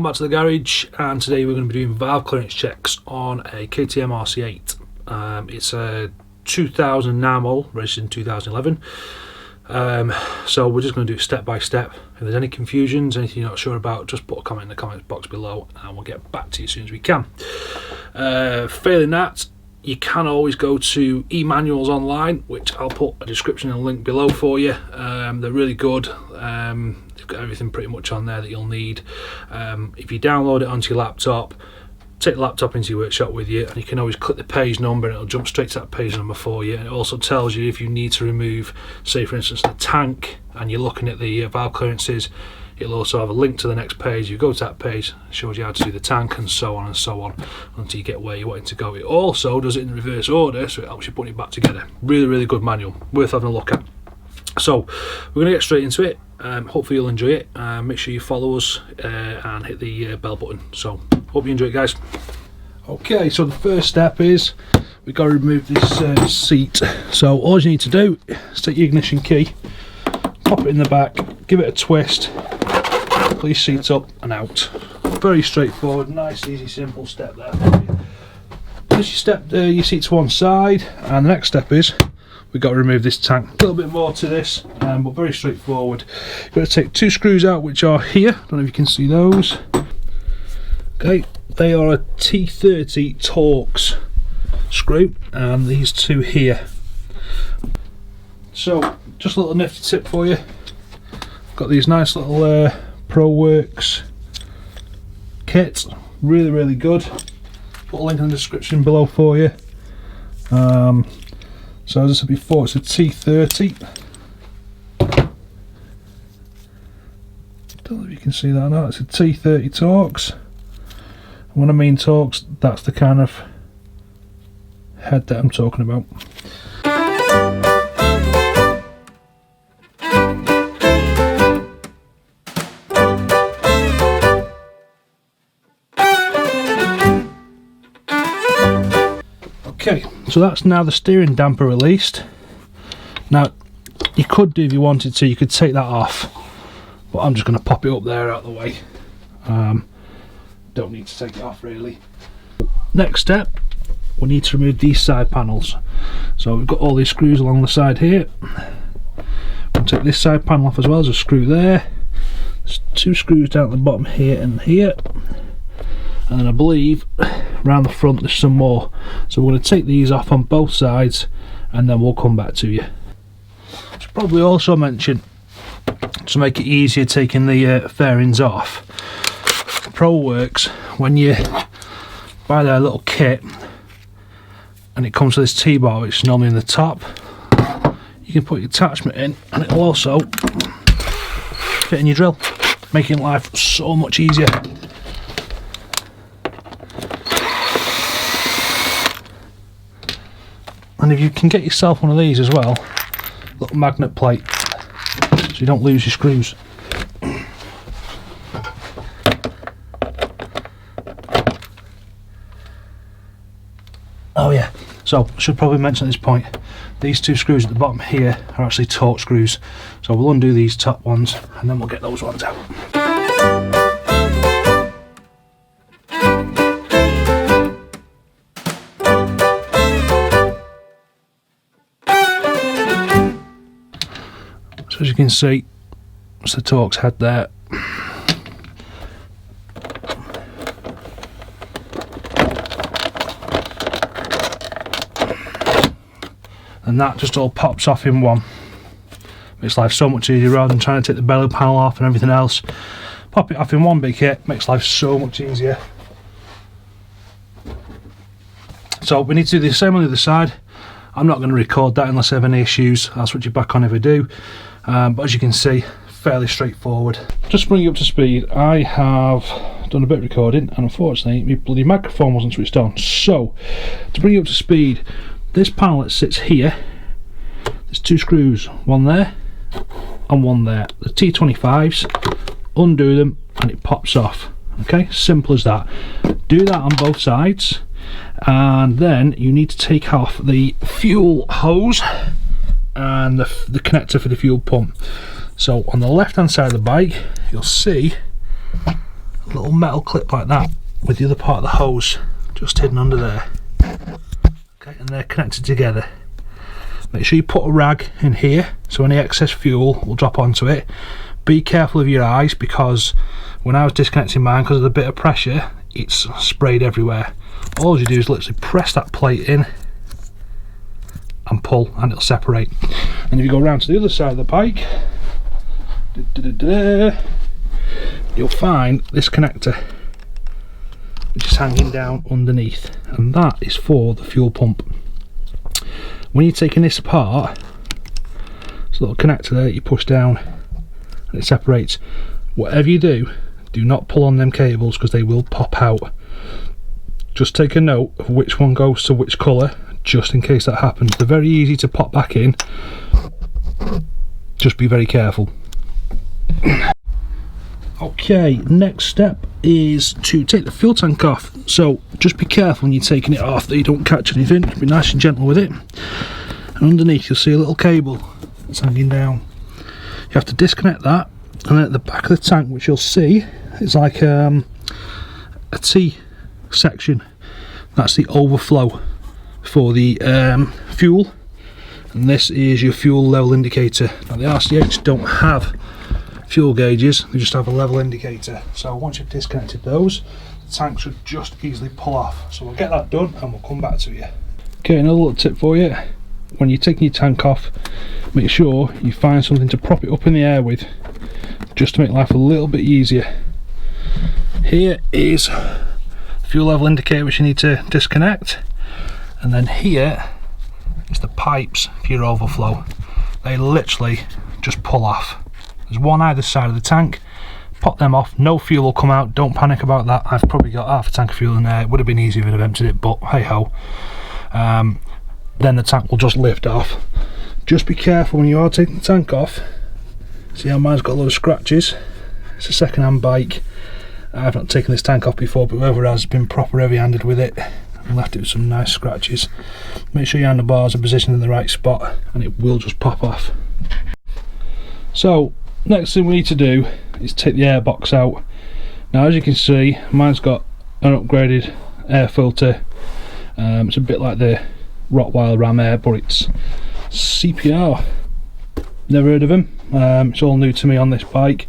Welcome back to the garage, and today we're going to be doing valve clearance checks on a KTM RC8. It's a 2000 now model, registered in 2011. So we're just going to do it step by step. If there's any confusions, anything you're not sure about, just put a comment in the comments box below and we'll get back to you as soon as we can. Failing that, you can always go to e-manuals online, which I'll put a description and a link below for you. They're really good. They've got everything pretty much on there that you'll need. If you download it onto your laptop, take the laptop into your workshop with you, and you can always click the page number and it'll jump straight to that page number for you. And it also tells you if you need to remove, say for instance, the tank, and you're looking at the valve clearances, it'll also have a link to the next page. You go to that page, it shows you how to do the tank, and so on until you get where you're wanting to go. It also does it in reverse order, so it helps you put it back together. Really good manual, worth having a look at. So we're going to get straight into it. Hopefully you'll enjoy it. Make sure you follow us and hit the bell button. So hope you enjoy it, guys. Okay, so the first step is we've got to remove this seat. So all you need to do is take your ignition key, pop it in the back, give it a twist, pull your seat up and out. Very straightforward, nice, easy, simple step there. Just you step your seat to one side, and the next step is we've got to remove this tank. A little bit more to this, but very straightforward. You've got to take two screws out, which are here. Don't know if you can see those. Okay, they are a T30 Torx screw, and these two here. So, just a little nifty tip for you. Got these nice little ProWorks kits. Really good. Put a link in the description below for you. So as I said before, it's a T30. Don't know if you can see that now. It's a T30 Torx. And when I mean Torx, that's the kind of head that I'm talking about. Okay, so that's now the steering damper released. Now, you could do, if you wanted to, you could take that off, but I'm just going to pop it up there out of the way. Don't need to take it off really. Next step, we need to remove these side panels. So we've got all these screws along the side here. We'll take this side panel off as well. There's a screw there. There's two screws down at the bottom here and here. And then I believe around the front there's some more. So we're going to take these off on both sides and then we'll come back to you. I should probably also mention, to make it easier taking the fairings off, ProWorks, when you buy their little kit and it comes to this T-bar, which is normally in the top, you can put your attachment in and it'll also fit in your drill, making life so much easier. And if you can get yourself one of these as well, little magnet plate, so you don't lose your screws. Oh yeah, so I should probably mention at this point, these two screws at the bottom here are actually Torx screws. So we'll undo these top ones and then we'll get those ones out. So as you can see, it's the Torx head there. And that just all pops off in one. Makes life so much easier rather than trying to take the belly panel off and everything else. Pop it off in one big hit, makes life so much easier. So we need to do the same on the other side. I'm not going to record that unless I have any issues. I'll switch it back on if I do. But as you can see, fairly straightforward. Just to bring you up to speed, I have done a bit of recording and unfortunately my bloody microphone wasn't switched on. So, to bring you up to speed, this panel that sits here, there's two screws, one there and one there. The T25s, undo them and it pops off. Okay, simple as that. Do that on both sides, and then you need to take off the fuel hose and the connector for the fuel pump. So on the left hand side of the bike you'll see a little metal clip like that with the other part of the hose just hidden under there. Okay, and they're connected together. Make sure you put a rag in here so any excess fuel will drop onto it. Be careful of your eyes, because when I was disconnecting mine, because of the bit of pressure, it's sprayed everywhere. All you do is literally press that plate in and pull, and it'll separate. And if you go around to the other side of the bike, you'll find this connector which is hanging down underneath, and that is for the fuel pump. When you're taking this apart, there's a little connector there that you push down and it separates. Whatever you do, do not pull on them cables, because they will pop out. Just take a note of which one goes to which colour, just in case that happens. They're very easy to pop back in, just be very careful. Okay, next step is to take the fuel tank off. So just be careful when you're taking it off that you don't catch anything. Be nice and gentle with it. And underneath you'll see a little cable that's hanging down. You have to disconnect that, and then at the back of the tank, which you'll see, it's like a T section. That's the overflow for the fuel, and this is your fuel level indicator. Now the RC8s don't have fuel gauges, they just have a level indicator. So once you've disconnected those, the tank should just easily pull off. So we'll get that done and we'll come back to you. Okay, another little tip for you: when you're taking your tank off, make sure you find something to prop it up in the air with, just to make life a little bit easier. Here is the fuel level indicator which you need to disconnect, and then here is the pipes for your overflow. They literally just pull off. There's one either side of the tank. Pop them off, no fuel will come out, don't panic about that. I've probably got half a tank of fuel in there. It would have been easier if I'd have emptied it, but hey ho. Then the tank will just lift off. Just be careful when you are taking the tank off. See how mine's got a lot of scratches? It's a second-hand bike. I've not taken this tank off before, but whoever has been proper heavy-handed with it and left it with some nice scratches. Make sure your handlebars are positioned in the right spot and it will just pop off. So next thing we need to do is take the airbox out. Now as you can see, mine's got an upgraded air filter. It's a bit like the Rottweiler Ram Air, but it's CPR. Never heard of him. It's all new to me on this bike.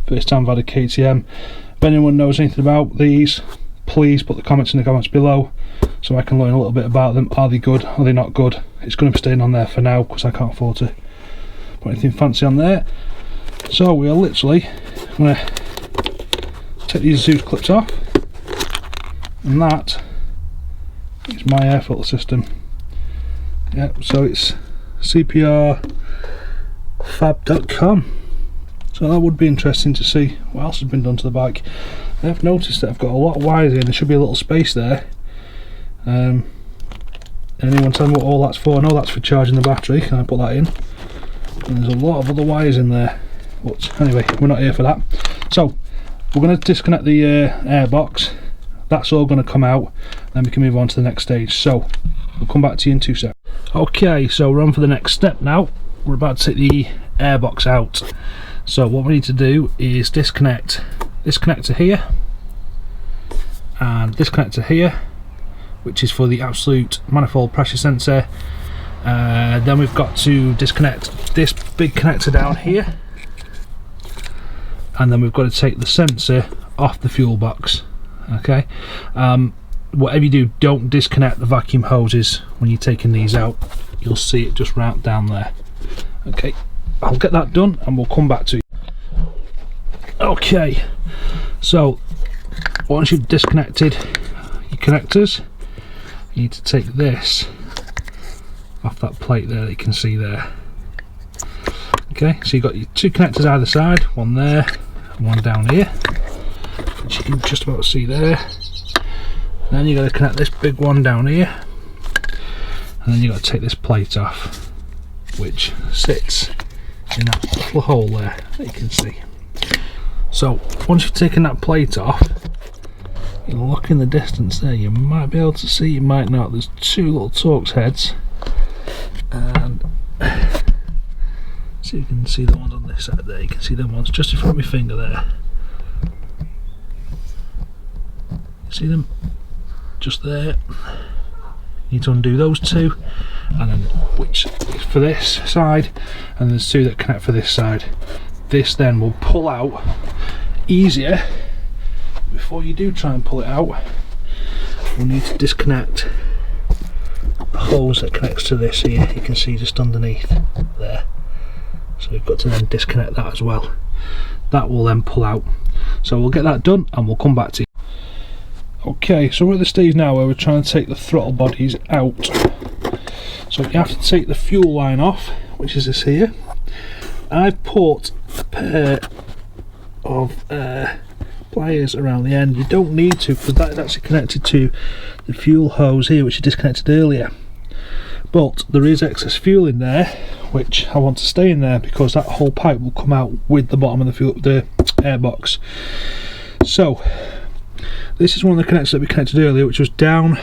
First time I've had a KTM. If anyone knows anything about these, please put the comments in the comments below so I can learn a little bit about them. Are they good? Are they not good? It's going to be staying on there for now because I can't afford to put anything fancy on there. So we are literally going to take these Zeus clips off, and that is my air filter system. Yep, so it's CPRfab.com. So that would be interesting to see what else has been done to the bike. I've noticed that I've got a lot of wires in. There should be a little space there. Anyone tell me what all that's for? I know that's for charging the battery. Can I put that in? And there's a lot of other wires in there. But anyway, we're not here for that. So we're going to disconnect the air box. That's all going to come out. Then we can move on to the next stage. So we'll come back to you in 2 seconds. Okay, so we're on for the next step now. We're about to take the air box out. So what we need to do is disconnect this connector here and this connector here, which is for the absolute manifold pressure sensor. Then we've got to disconnect this big connector down here, and then we've got to take the sensor off the fuel box. Okay, whatever you do, don't disconnect the vacuum hoses when you're taking these out. You'll see it just right down there. Okay, I'll get that done and we'll come back to you. Okay, so once you've disconnected your connectors, you need to take this off that plate there that you can see there. Okay, so you've got your 2 connectors either side, one there and one down here, which you can just about see there. Then you've got to connect this big one down here, and then you've got to take this plate off, which sits in that little hole there that you can see. So once you've taken that plate off, you look in the distance there, you might be able to see, you might not, there's 2 little Torx heads, and so you can see the ones on this side there, you can see them ones just in front of my finger there. See them? Just there. You need to undo those two, and then which for this side, and there's two that connect for this side. This then will pull out easier. Before you do try and pull it out, we'll need to disconnect the hose that connects to this here. You can see just underneath there. So we've got to then disconnect that as well. That will then pull out. So we'll get that done and we'll come back to you. Okay, so we're at the stage now where we're trying to take the throttle bodies out. So you have to take the fuel line off, which is this here. I've put a pair of pliers around the end. You don't need to, because that is actually connected to the fuel hose here, which you disconnected earlier. But there is excess fuel in there, which I want to stay in there because that whole pipe will come out with the bottom of the airbox. So this is one of the connectors that we connected earlier, which was down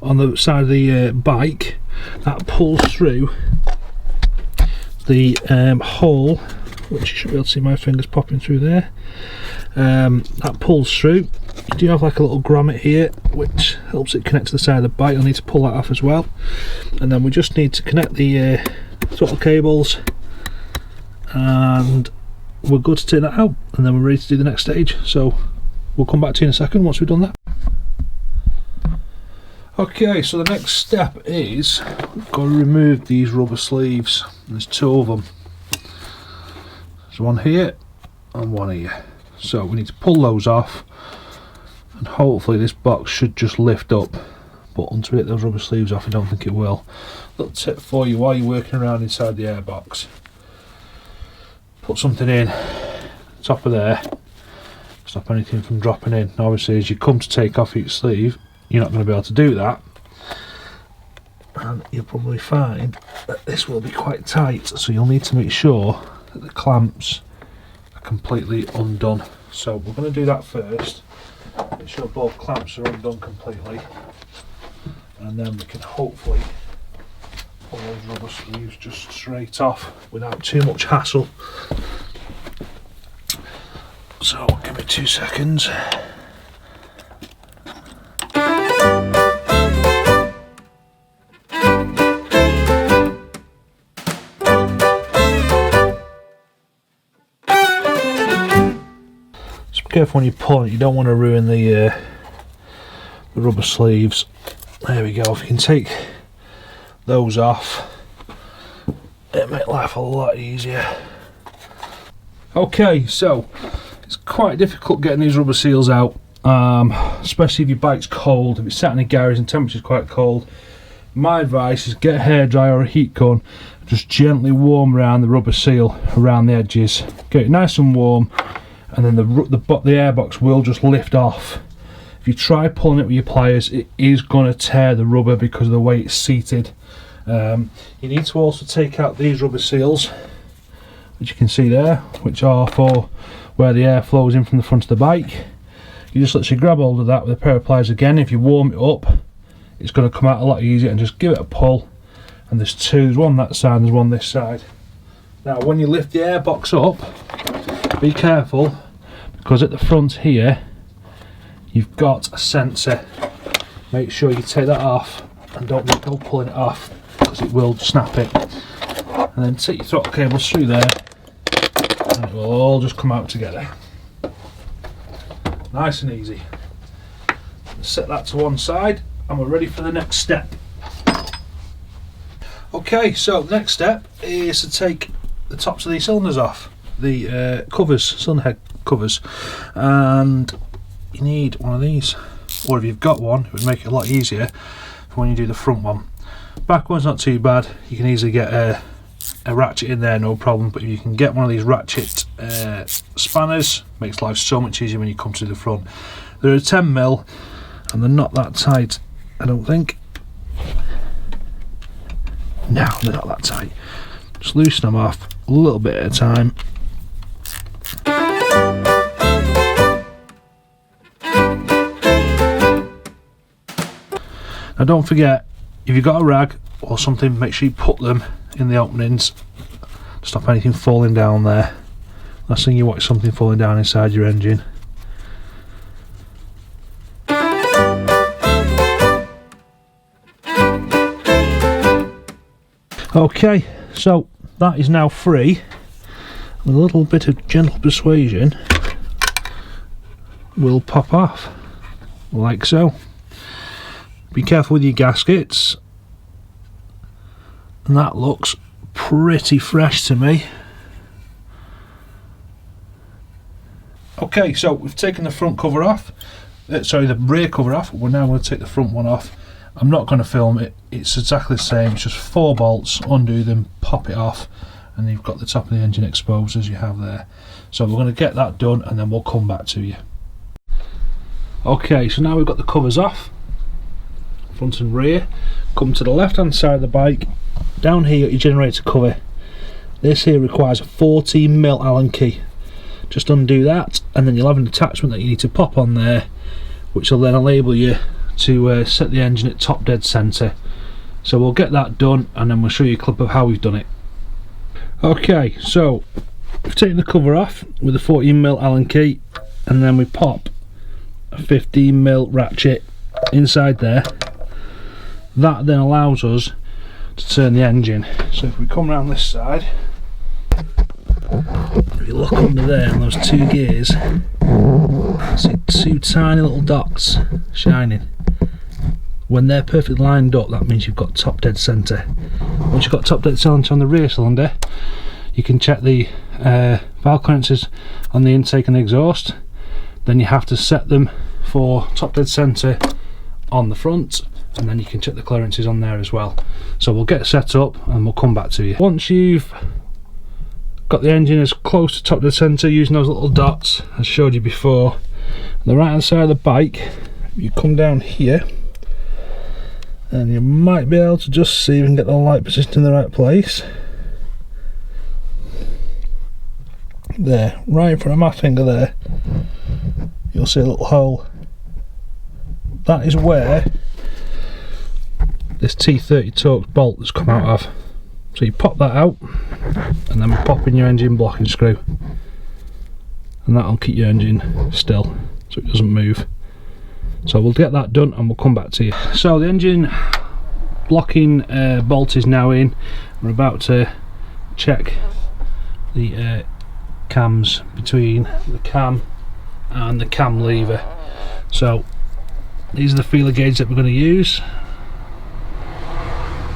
on the side of the bike. That pulls through the hole, which you should be able to see my fingers popping through there. That pulls through. You do have like a little grommet here, which helps it connect to the side of the bike. You'll need to pull that off as well. And then we just need to connect the throttle cables, and we're good to take that out, and then we're ready to do the next stage. So we'll come back to you in a second once we've done that. Okay, so the next step is we've got to remove these rubber sleeves. There's two of them. There's one here and one here. So we need to pull those off, and hopefully this box should just lift up. But until we get those rubber sleeves off, I don't think it will. Little tip for you while you're working around inside the airbox. Put something in top of there, stop anything from dropping in. Obviously as you come to take off each sleeve, you're not going to be able to do that, and you'll probably find that this will be quite tight, so you'll need to make sure that the clamps are completely undone. So we're going to do that first, make sure both clamps are undone completely, and then we can hopefully pull those rubber sleeves just straight off without too much hassle. So give me 2 seconds. Just be careful when you pull it, you don't want to ruin the rubber sleeves. There we go. If you can take those off, it'll make life a lot easier. Okay, so it's quite difficult getting these rubber seals out, especially if your bike's cold. If it's sat in a garage and temperature's quite cold, my advice is get a hairdryer or a heat gun, just gently warm around the rubber seal around the edges. Get it nice and warm, and then the airbox will just lift off. If you try pulling it with your pliers, it is going to tear the rubber because of the way it's seated. You need to also take out these rubber seals, which you can see there, which are for where the air flows in from the front of the bike. You just literally grab hold of that with a pair of pliers again. If you warm it up, it's going to come out a lot easier, and just give it a pull. And there's two, there's one that side and there's one this side. Now when you lift the airbox up, be careful, because at the front here you've got a sensor. Make sure you take that off and don't go pulling it off, because it will snap it. And then take your throttle cables through there, and it will all just come out together. Nice and easy. Set that to one side, and we're ready for the next step. Okay, so the next step is to take the tops of these cylinders off, the covers, cylinder head covers, and you need one of these, or if you've got one, it would make it a lot easier for when you do the front one. Back one's not too bad, you can easily get a ratchet in there, no problem, but if you can get one of these ratchet spanners, makes life so much easier when you come to the front. They're a 10mm and they're not that tight, I don't think. No, they're not that tight. Just loosen them off a little bit at a time. Now don't forget, if you've got a rag or something, make sure you put them in the openings to stop anything falling down there. Last thing you want is something falling down inside your engine. Okay, so that is now free. With a little bit of gentle persuasion, will pop off like so. Be careful with your gaskets, and that looks pretty fresh to me. Okay, so we've taken the front cover off, the rear cover off. We're now going to take the front one off. I'm not going to film it, it's exactly the same. It's just 4 bolts, undo them, pop it off, and you've got the top of the engine exposed as you have there. So we're going to get that done and then we'll come back to you. Okay, so now we've got the covers off, front and rear. Come to the left hand side of the bike, down here your generator cover. This here requires a 14mm Allen key. Just undo that and then you'll have an attachment that you need to pop on there, which will then enable you to set the engine at top dead centre. So we'll get that done and then we'll show you a clip of how we've done it. Okay, so we've taken the cover off with a 14mm Allen key, and then we pop a 15mm ratchet inside there. That then allows us to turn the engine. So if we come around this side, if you look under there in those 2 gears, see 2 tiny little dots shining. When they're perfectly lined up, that means you've got top dead centre. Once you've got top dead centre on the rear cylinder, you can check the valve clearances on the intake and the exhaust. Then you have to set them for top dead centre on the front, and then you can check the clearances on there as well. So we'll get set up and we'll come back to you. Once you've got the engine as close to top dead centre using those little dots as I showed you before, on the right hand side of the bike, you come down here and you might be able to just see if you can get the light positioned in the right place. There, right in front of my finger there, you'll see a little hole. That is where this T30 Torx bolt has come out of. So you pop that out and then pop in your engine blocking screw, and that'll keep your engine still so it doesn't move. So we'll get that done and we'll come back to you. So the engine blocking bolt is now in. We're about to check the cams between the cam and the cam lever. So these are the feeler gauges that we're going to use.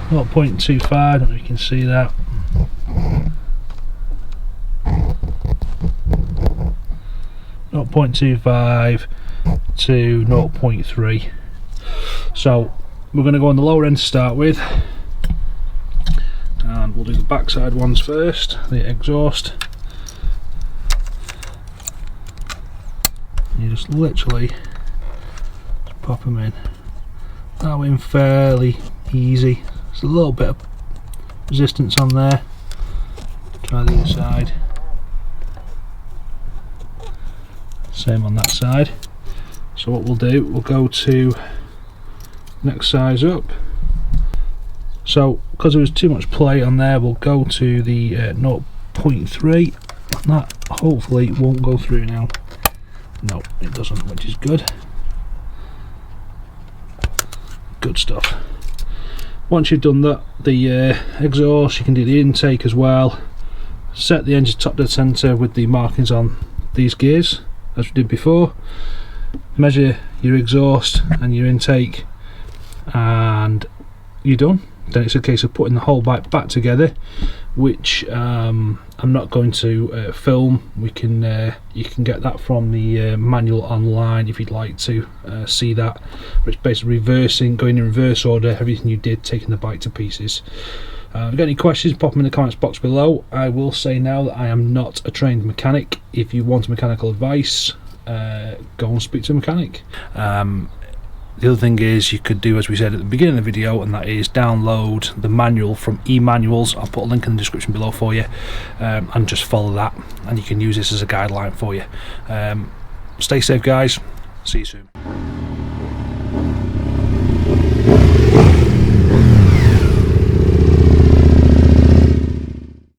0.25, I don't know if you can see that. Not 0.25 to 0.3. So we're going to go on the lower end to start with, and we'll do the backside ones first, the exhaust. You just literally just pop them in. That went fairly easy. There's a little bit of resistance on there. Try the other side. Same on that side. So what we'll do, we'll go to next size up. So because there was too much play on there, we'll go to the 0.3, and that hopefully won't go through now. No, it doesn't, which is good. Good stuff. Once you've done that, the exhaust, you can do the intake as well. Set the engine top dead centre with the markings on these gears, as we did before. Measure your exhaust and your intake, and you're done. Then it's a case of putting the whole bike back together, which I'm not going to film. You can get that from the manual online if you'd like to see that, which basically reversing, going in reverse order, everything you did, taking the bike to pieces. If you've got any questions, pop them in the comments box below. I will say now that I am not a trained mechanic. If you want mechanical advice, go and speak to a mechanic. The other thing is, you could do as we said at the beginning of the video, and that is download the manual from eManuals. I'll put a link in the description below for you, and just follow that, and you can use this as a guideline for you. Stay safe guys, see you soon.